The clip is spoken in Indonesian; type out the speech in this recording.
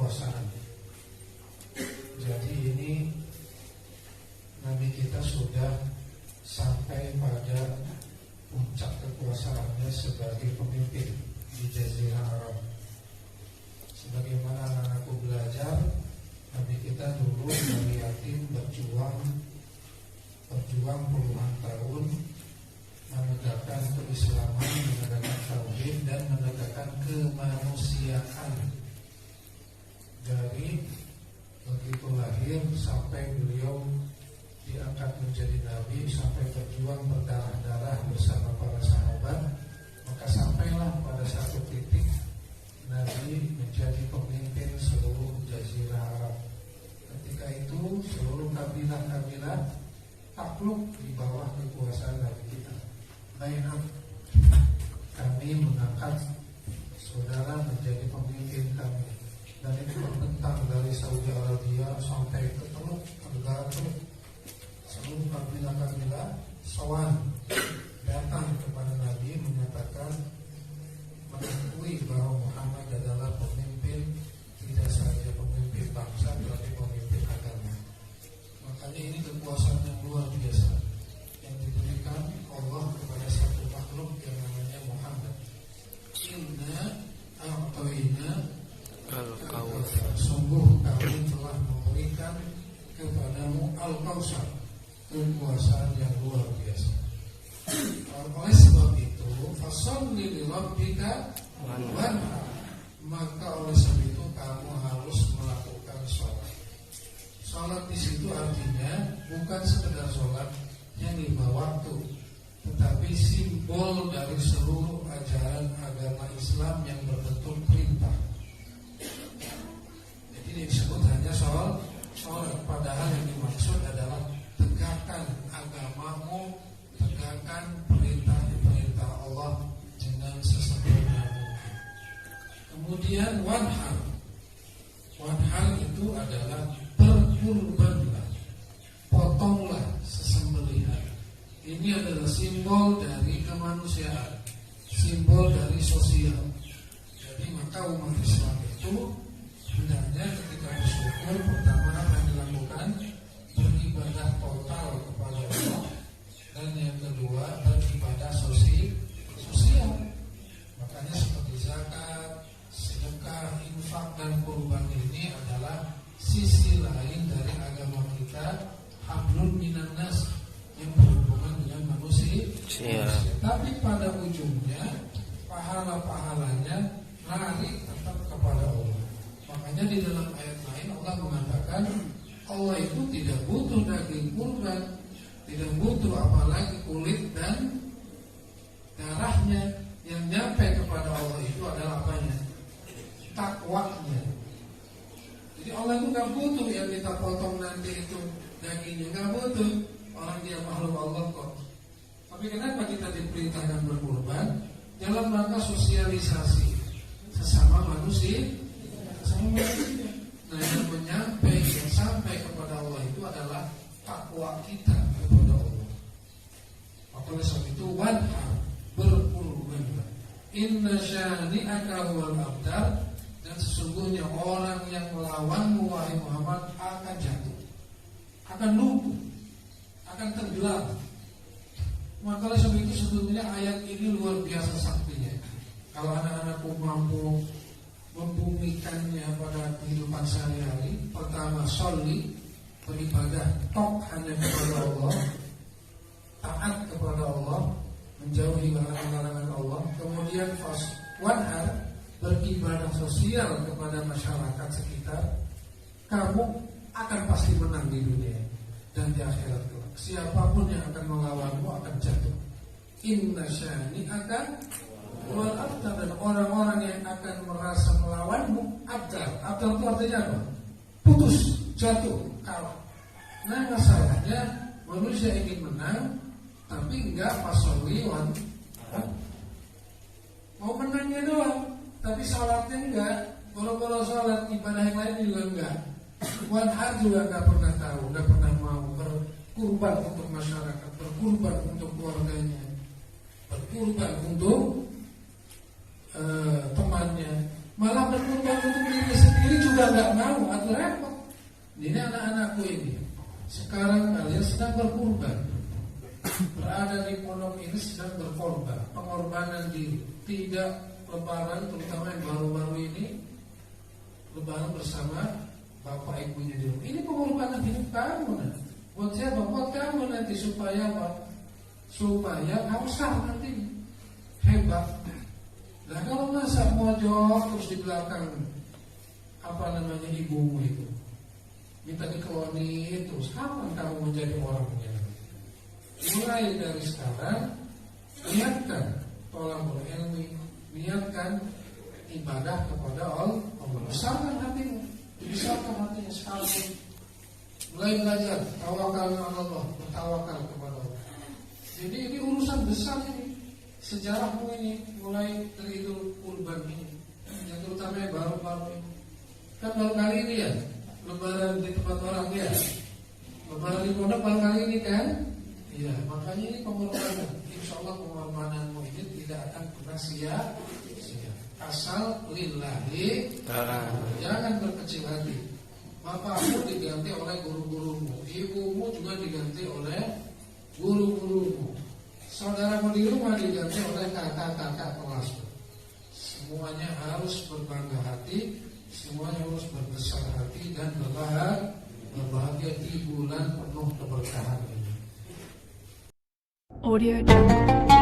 kekuasaan. Jadi ini Nabi kita sudah sampai pada puncak kekuasaannya sebagai pemimpin di Jazirah Arab. Sebagaimana anak-anakku belajar, Nabi kita dulu dari yatim berjuang puluhan tahun menegakkan keislaman, menegakkan tauhid dan menegakkan kemanusiaan. Dari begitu lahir sampai beliau diangkat menjadi nabi, sampai berjuang berdarah-darah bersama para sahabat, maka sampailah pada satu titik Nabi menjadi pemimpin seluruh Jazirah Arab. Ketika itu seluruh kabilah-kabilah takluk di bawah kekuasaan Nabi kita. Baiklah, kami mengangkat saudara menjadi pemimpin kami. Dan itu terbentang dari Saudi Arabia sampai ke Teluk, negara Teluk. Seluruh kabilah-kabilah sawan datang kepada Nabi menyatakan mengakui bahwa Muhammad adalah pemimpin, tidak saja pemimpin bangsa tetapi pemimpin agama. Makanya ini kekuasaan yang luar biasa yang diberikan Allah kepada satu makhluk yang namanya Muhammad. Inna a'tayna al-kautsar, sungguh kami telah memberikan kepadamu al-kautsar, kekuasaan yang luar biasa. Oleh sebab itu, fasholli li rabbika wanhar, maka oleh sebab itu kamu harus melakukan sholat. Sholat di situ artinya bukan sekedar sholat yang 5 waktu, tetapi simbol dari seluruh ajaran agama Islam yang berbentuk perintah. Jadi disebut hanya sholat, padahal yang dimaksud adalah tegakkan agamamu, tegakkan perintah-perintah Allah dengan sesempurna mungkin. Kemudian wanhar itu adalah berkurbanlah, potonglah sesembelihan. Ini adalah simbol dari kemanusiaan, simbol dari sosial. Jadi maka umat Islam itu hendaknya ketika bersyukur pertama akan dilakukan beribadah total kepada Allah, dan yang kedua beribadah sosial. Makanya seperti zakat, sedekah, infak dan kurban ini adalah sisi lain dari agama kita, hablum minan nas, yang berhubungan dengan manusia. Tapi pada ujungnya pahala-pahalanya lari tetap kepada Allah. Makanya di dalam ayat lain Allah mengatakan Allah itu tidak butuh daging kurban, tidak butuh apalagi kulit dan darahnya. Yang nyampe kepada Allah itu adalah apanya? Takwanya. Jadi Allah itu gak butuh yang kita potong nanti itu dagingnya, gak butuh. Orang dia makhluk Allah kok. Tapi kenapa kita diperintahkan berkurban? Dalam rangka sosialisasi sesama manusia. Nah, yang sampai kepada Allah itu adalah takwa kita kepada Allah. Oleh sebab itu wanhar, berkurbanlah. Inna syani'aka huwal abtar, dan sesungguhnya orang yang melawanmu wahai Muhammad akan jatuh, akan lumpuh, akan tenggelam. Maka oleh sebab itu sebetulnya ayat ini luar biasa saktinya. Kalau anak-anakku mampu membumikannya pada kehidupan sehari-hari. Pertama, sholli, beribadah tok hanya kepada Allah, taat kepada Allah, menjauhi larangan-larangan Allah. Kemudian wanhar, beribadah sosial kepada masyarakat sekitar. Kamu akan pasti menang di dunia dan di akhirat kelak. Siapapun yang akan melawanmu akan jatuh. Inna syani'aka wal abtar, dan orang-orang yang akan merasa melawanmu abtar. Abtar itu artinya apa? Putus, jatuh, kalah. Nah, masalahnya manusia ingin menang tapi enggak pasoli mau menangnya doang, tapi sholatnya enggak. Kalau sholat ibadah yang lain juga enggak. Wanhar juga enggak pernah tahu, enggak pernah mau berkurban untuk masyarakat, berkurban untuk keluarganya, berkurban untuk temannya, malah berkorban untuk diri sendiri juga sudah nggak mau, atau repot. Ini anak-anakku ini. Sekarang kalian sedang berkorban. Berada di pondok ini sedang berkorban. Pengorbanan diri. Tidak lebaran, terutama yang baru-baru ini. Lebaran bersama bapak ibunya di rumah. Ini pengorbanan hidup kamu. Buat siapa? Buat kamu nanti supaya apa? Supaya kamu sah nanti. Hebat. Nah kalau masa mojok terus di belakang ibumu itu minta dikeloni terus, kapan kamu menjadi orangnya? Mulai dari sekarang niatkan tolong ilmu, niatkan ibadah kepada Allah. Besarkan hatimu, besarkan hatinya sekalipun. Mulai belajar tawakal kepada Allah, bertawakal kepada Allah. Jadi ini urusan besar ini. Sejarahmu ini mulai dari Idul Kurban ini, yang terutama yang baru-baru ini. Kan baru kali ini ya, lebaran di tempat orang ya. Lebaran di pondok baru kali ini kan? Iya, makanya ini pengorbanan. Insya Allah pengorbananmu ini tidak akan pernah sia-sia. Asal lillahi ta'ala. Jangan berkecil hati. Bapakmu diganti oleh guru-gurumu, ibumu juga diganti oleh guru-gurumu, saudaramu di rumah diganti oleh kakak-kakak kelasmu. Semuanya harus berbangga hati, semuanya harus berbesar hati dan berbahagia di bulan penuh keberkahan ini. Audio Jungle.